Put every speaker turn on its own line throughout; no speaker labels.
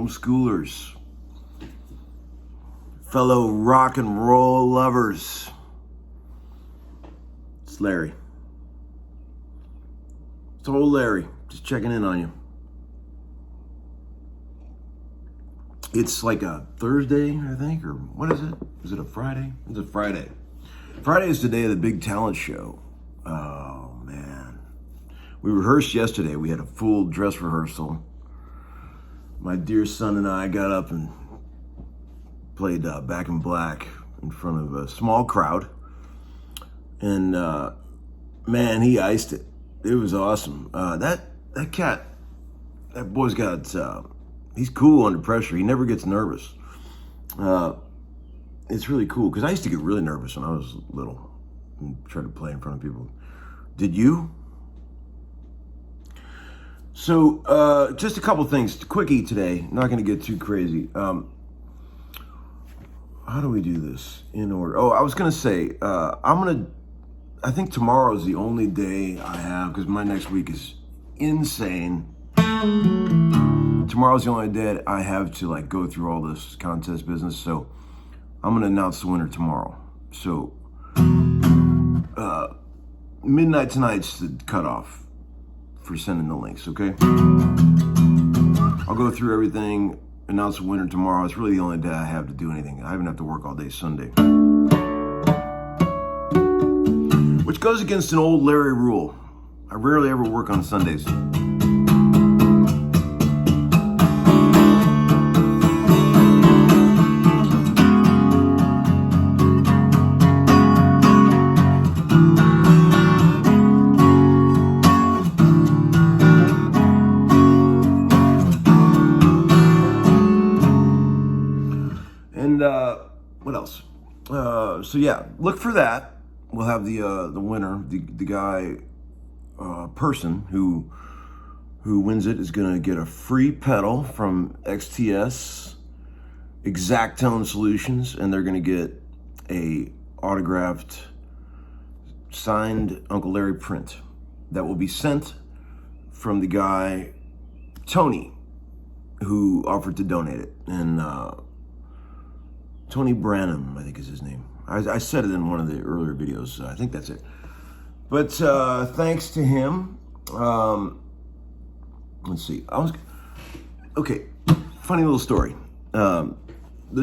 homeschoolers, fellow rock and roll lovers. It's Larry. It's old Larry, just checking in on you. It's like a Thursday, I think, or what is it? Is it a Friday? It's a Friday. Friday is the day of the big talent show. Oh, man. We rehearsed yesterday. We had a full dress rehearsal. My dear son and I got up and played Back in Black in front of a small crowd. And, man, he iced it. It was awesome. That cat, that boy's got, he's cool under pressure. He never gets nervous. It's really cool, because I used to get really nervous when I was little and try to play in front of people. Did you? So, just a couple things. Quickie today. Not going to get too crazy. How do we do this in order? Oh, I was going to say, I think tomorrow is the only day I have, because my next week is insane. Tomorrow's the only day I have to like go through all this contest business. So I'm going to announce the winner tomorrow. So, midnight tonight's the cutoff for sending the links, okay? I'll go through everything, announce the winner tomorrow. It's really the only day I have to do anything. I even have to work all day Sunday. Which goes against an old Larry rule. I rarely ever work on Sundays. What else? So yeah, look for that. We'll have the winner, the guy, person who wins it is gonna get a free pedal from XTS Exact Tone Solutions, and they're gonna get a autographed, signed Uncle Larry print that will be sent from the guy Tony, who offered to donate it, and Tony Branham, I think is his name. I said it in one of the earlier videos. I think that's it. But thanks to him. Let's see. Okay, funny little story. The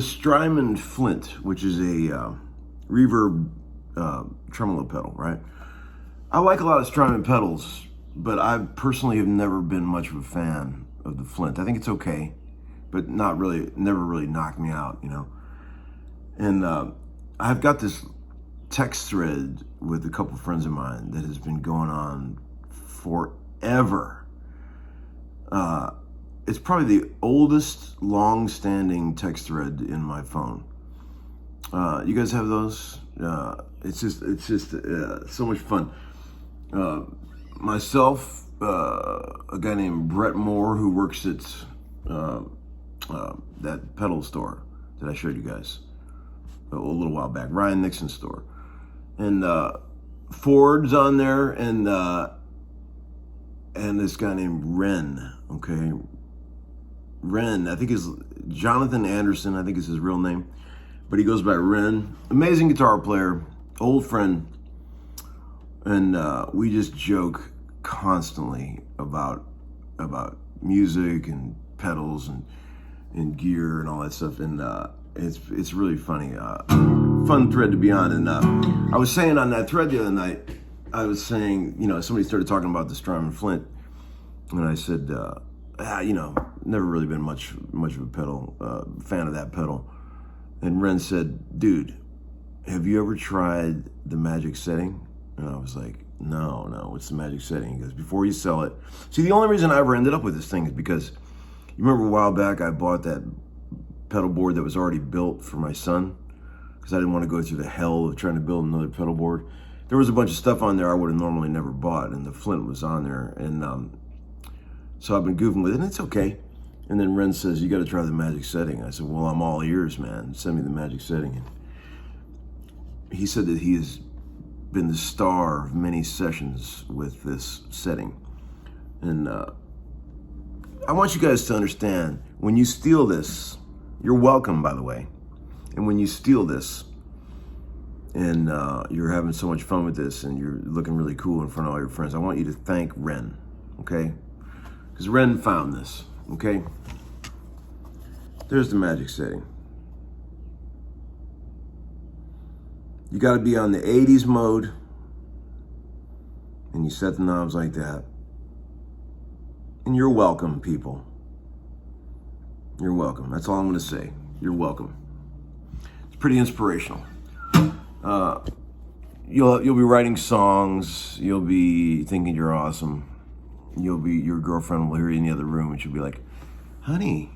Strymon Flint, which is a reverb tremolo pedal, right? I like a lot of Strymon pedals, but I personally have never been much of a fan of the Flint. I think it's okay, but not really, never really knocked me out, you know? And I've got this text thread with a couple friends of mine that has been going on forever. It's probably the oldest long-standing text thread in my phone. You guys have those? It's just so much fun. Myself, a guy named Brett Moore who works at that pedal store that I showed you guys a little while back, Ryan Nixon's store, and Ford's on there, and this guy named Renn. Okay, Renn, I think is Jonathan Anderson, I think is his real name, but he goes by Renn. Amazing guitar player, old friend, and we just joke constantly about music and pedals and gear and all that stuff, and it's really funny, fun thread to be on. And I was saying on that thread the other night, I was saying, you know, somebody started talking about the Strymon Flint, and I said, you know, never really been much of a pedal fan of that pedal. And Renn said, dude, have you ever tried the magic setting? And I was like, no, what's the magic setting? He goes, before you sell it. See, the only reason I ever ended up with this thing is because, you remember a while back I bought that pedal board that was already built for my son, because I didn't want to go through the hell of trying to build another pedal board. There was a bunch of stuff on there I would have normally never bought, and the Flint was on there, and so I've been goofing with it, and it's okay. And then Renn says, you got to try the magic setting. I said, well, I'm all ears, man. Send me the magic setting. And he said that he has been the star of many sessions with this setting. And I want you guys to understand, When you steal this, you're welcome, by the way. And when you steal this, and you're having so much fun with this, and you're looking really cool in front of all your friends, I want you to thank Renn, okay? Because Renn found this, okay? There's the magic setting. You got to be on the 80s mode, and you set the knobs like that. And you're welcome, people. You're welcome. That's all I'm going to say. You're welcome. It's pretty inspirational. You'll be writing songs. You'll be thinking you're awesome. Your girlfriend will hear you in the other room, and she'll be like, "Honey,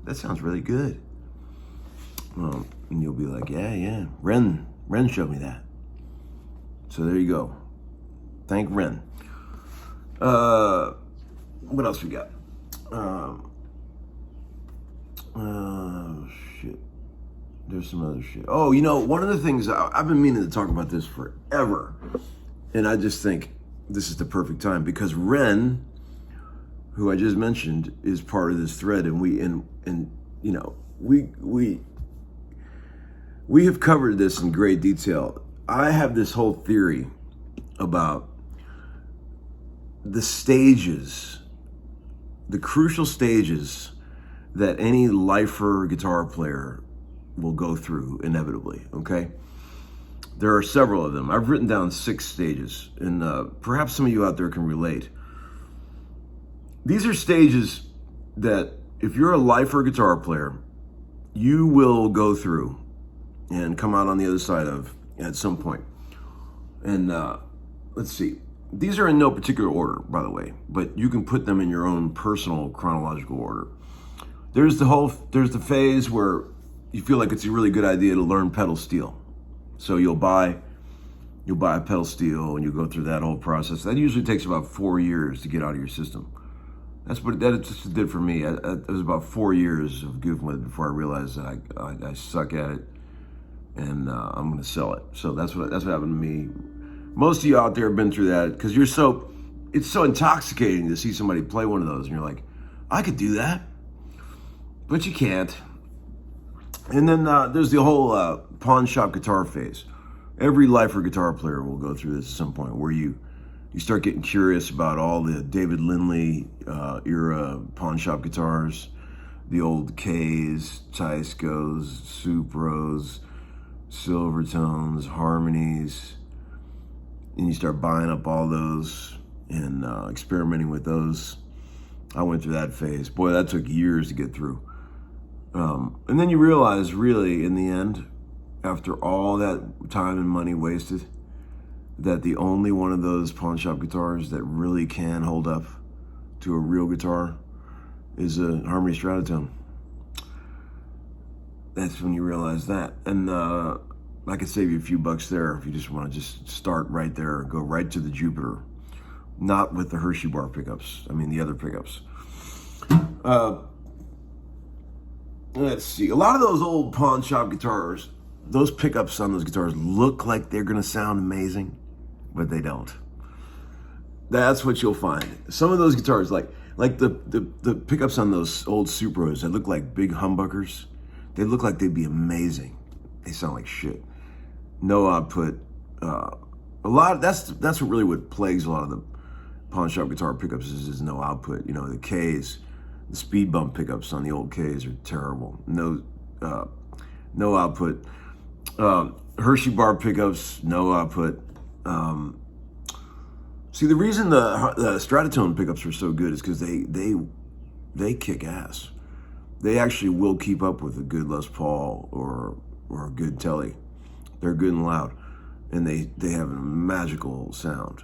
that sounds really good." And you'll be like, "Yeah. Renn showed me that." So there you go. Thank Renn. What else we got? Shit. There's some other shit. Oh, one of the things, I've been meaning to talk about this forever. And I just think this is the perfect time because Renn, who I just mentioned, is part of this thread. And we have covered this in great detail. I have this whole theory about the stages, the crucial stages that any lifer guitar player will go through inevitably, okay? There are several of them. I've written down 6 stages, and perhaps some of you out there can relate. These are stages that if you're a lifer guitar player, you will go through and come out on the other side of at some point. And let's see. These are in no particular order, by the way, but you can put them in your own personal chronological order. There's the phase where you feel like it's a really good idea to learn pedal steel. So you'll buy a pedal steel and you go through that whole process. That usually takes about 4 years to get out of your system. That's what that just did for me. It was about 4 years of goofing with it before I realized that I suck at it, and I'm going to sell it. So that's what happened to me. Most of you out there have been through that because it's so intoxicating to see somebody play one of those, and you're like, I could do that, but you can't. And then there's the whole pawn shop guitar phase. Every lifer guitar player will go through this at some point where you start getting curious about all the David Lindley era pawn shop guitars, the old Ks, Tyscos, Supros, Silvertones, Harmonies, and you start buying up all those and experimenting with those. I went through that phase. Boy, that took years to get through. And then you realize, really, in the end, after all that time and money wasted, that the only one of those pawn shop guitars that really can hold up to a real guitar is a Harmony Stratotone. That's when you realize that. And I could save you a few bucks there if you just want to just start right there, go right to the Jupiter, not with the Hershey bar pickups. I mean, the other pickups. Let's see. A lot of those old pawn shop guitars, those pickups on those guitars look like they're going to sound amazing, but they don't. That's what you'll find. Some of those guitars, like the pickups on those old Supros, they look like big humbuckers. They look like they'd be amazing. They sound like shit. No output. That's what plagues a lot of the pawn shop guitar pickups is no output. The Ks, the speed bump pickups on the old Ks are terrible. No output. Hershey bar pickups, no output. See, the reason the Stratotone pickups are so good is because they kick ass. They actually will keep up with a good Les Paul or a good Telly. They're good and loud, and they have a magical sound.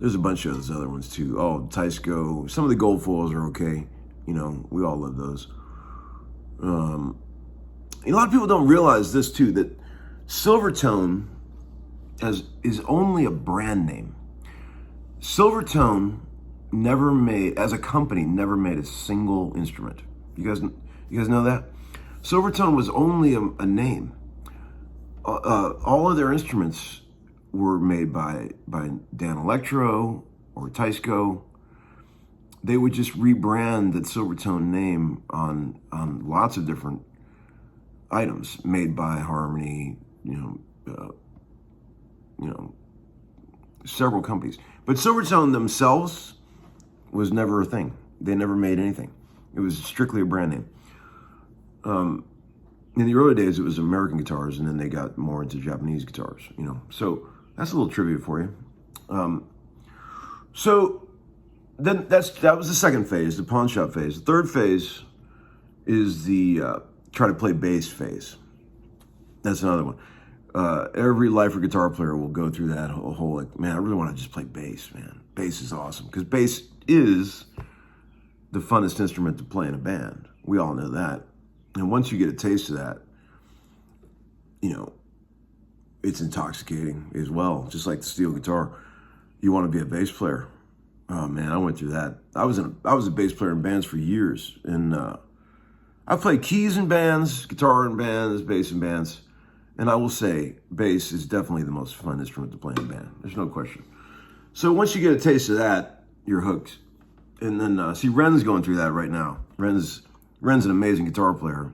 There's a bunch of those other ones too. Oh, Tysco. Some of the gold foils are okay. We all love those. A lot of people don't realize this too, that Silvertone is only a brand name. Silvertone as a company, never made a single instrument. You guys know that? Silvertone was only a name. All of their instruments were made by Dan Electro or Tysco. they would just rebrand the Silvertone name on lots of different items made by Harmony, several companies. But Silvertone themselves was never a thing. They never made anything. It was strictly a brand name. In the early days, it was American guitars, and then they got more into Japanese guitars, So that's a little trivia for you. So then that was the second phase, the pawn shop phase. The third phase is the try to play bass phase. That's another one. Every lifer guitar player will go through that whole like, man, I really want to just play bass, man. Bass is awesome because bass is the funnest instrument to play in a band. We all know that. And once you get a taste of that, it's intoxicating as well. Just like the steel guitar, you want to be a bass player. Oh man, I went through that. I was a bass player in bands for years, and I played keys in bands, guitar in bands, bass in bands. And I will say, bass is definitely the most fun instrument to play in a band. There's no question. So once you get a taste of that, you're hooked. And then, see, Renn's going through that right now. Renn's an amazing guitar player,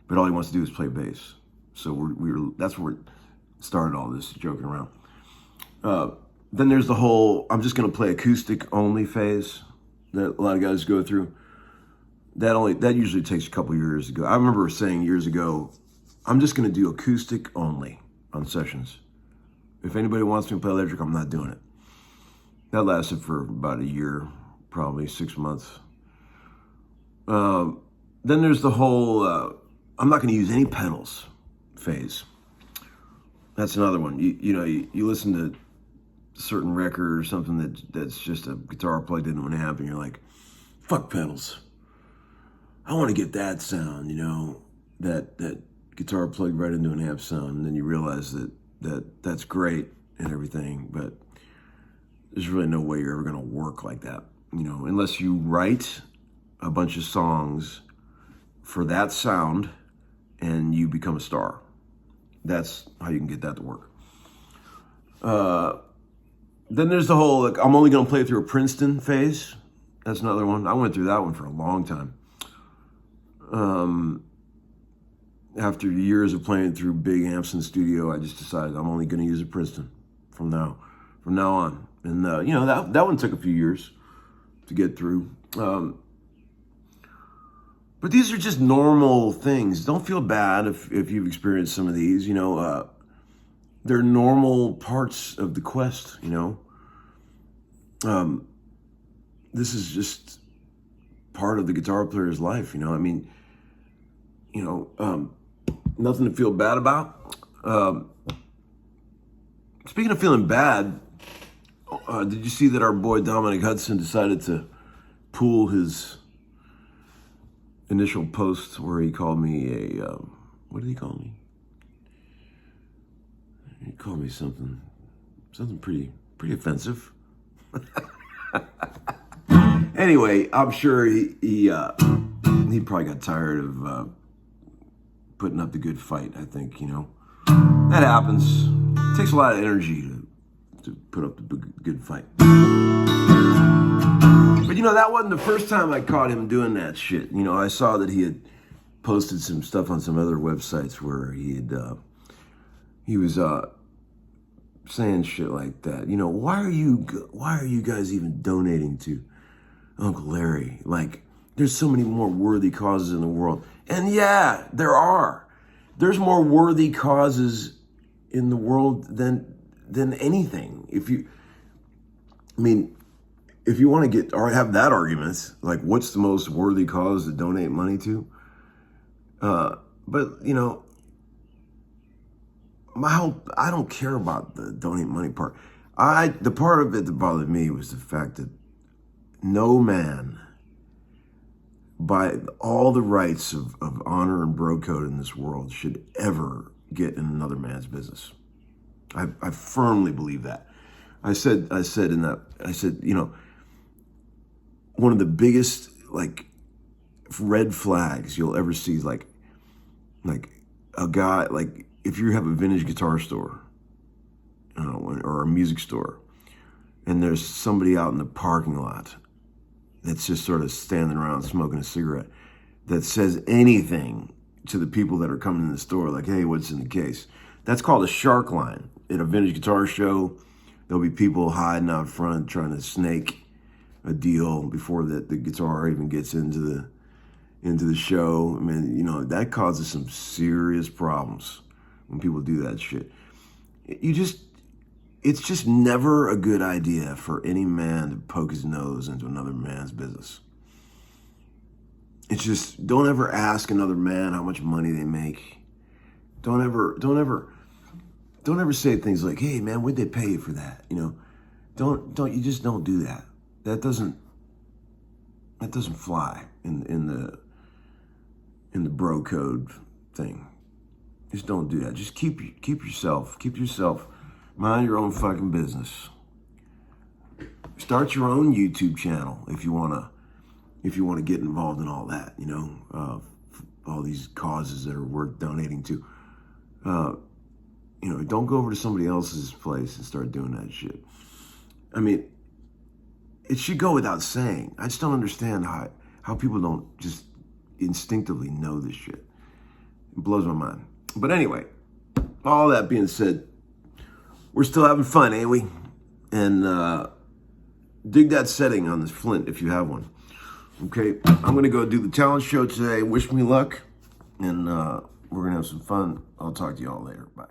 but all he wants to do is play bass. So that's where we started all this joking around. Then there's the whole, I'm just going to play acoustic only phase that a lot of guys go through. That usually takes a couple years to go. I remember saying years ago, I'm just going to do acoustic only on sessions. If anybody wants me to play electric, I'm not doing it. That lasted for about a year, probably 6 months. Then there's the whole, I'm not going to use any pedals phase. That's another one. You listen to a certain record or something that's just a guitar plugged into an amp, and you're like, fuck pedals. I want to get that sound, that guitar plugged right into an amp sound. And then you realize that's great and everything, but there's really no way you're ever going to work like that, unless you write a bunch of songs for that sound and you become a star. That's how you can get that to work. Then there's the whole, like, I'm only going to play through a Princeton phase. That's another one. I went through that one for a long time. After years of playing through big amps in the studio, I just decided I'm only going to use a Princeton from now on. And, that one took a few years to get through. But these are just normal things. Don't feel bad if you've experienced some of these, they're normal parts of the quest, This is just part of the guitar player's life, nothing to feel bad about. Speaking of feeling bad, did you see that our boy Dominic Hudson decided to pull his initial post where he called me what did he call me? He called me something pretty offensive. Anyway, I'm sure he probably got tired of putting up the good fight. I think that happens. It takes a lot of energy to put up the good fight. But that wasn't the first time I caught him doing that shit. I saw that he had posted some stuff on some other websites where he was saying shit like that. Why are you guys even donating to Uncle Larry? Like, there's so many more worthy causes in the world. And yeah, there are. There's more worthy causes in the world than anything. If you want to get or have that argument, like, what's the most worthy cause to donate money to? But I don't care about the donate money part. The part of it that bothered me was the fact that no man, by all the rights of honor and bro code in this world, should ever get in another man's business. I firmly believe that. I said, one of the biggest, like, red flags you'll ever see is like a guy, like, if you have a vintage guitar store, or a music store, and there's somebody out in the parking lot that's just sort of standing around smoking a cigarette that says anything to the people that are coming in the store, like, hey, what's in the case? That's called a shark line. At a vintage guitar show, there'll be people hiding out front trying to snake a deal before the guitar even gets into the show. I mean, you know, that causes some serious problems when people do that shit. It's just never a good idea for any man to poke his nose into another man's business. It's just, don't ever ask another man how much money they make. Don't ever say things like, hey man, what'd they pay you for that? You know, you just don't do that. That doesn't fly in the bro code thing. Just don't do that. Just keep yourself, mind your own fucking business. Start your own YouTube channel if you wanna get involved in all that, you know, all these causes that are worth donating to. You know, don't go over to somebody else's place and start doing that shit. I mean, it should go without saying. I just don't understand how people don't just instinctively know this shit. It blows my mind. But anyway, all that being said, we're still having fun, ain't we? And dig that setting on this Flint if you have one. Okay, I'm gonna go do the talent show today. Wish me luck, and we're gonna have some fun. I'll talk to you all later. Bye.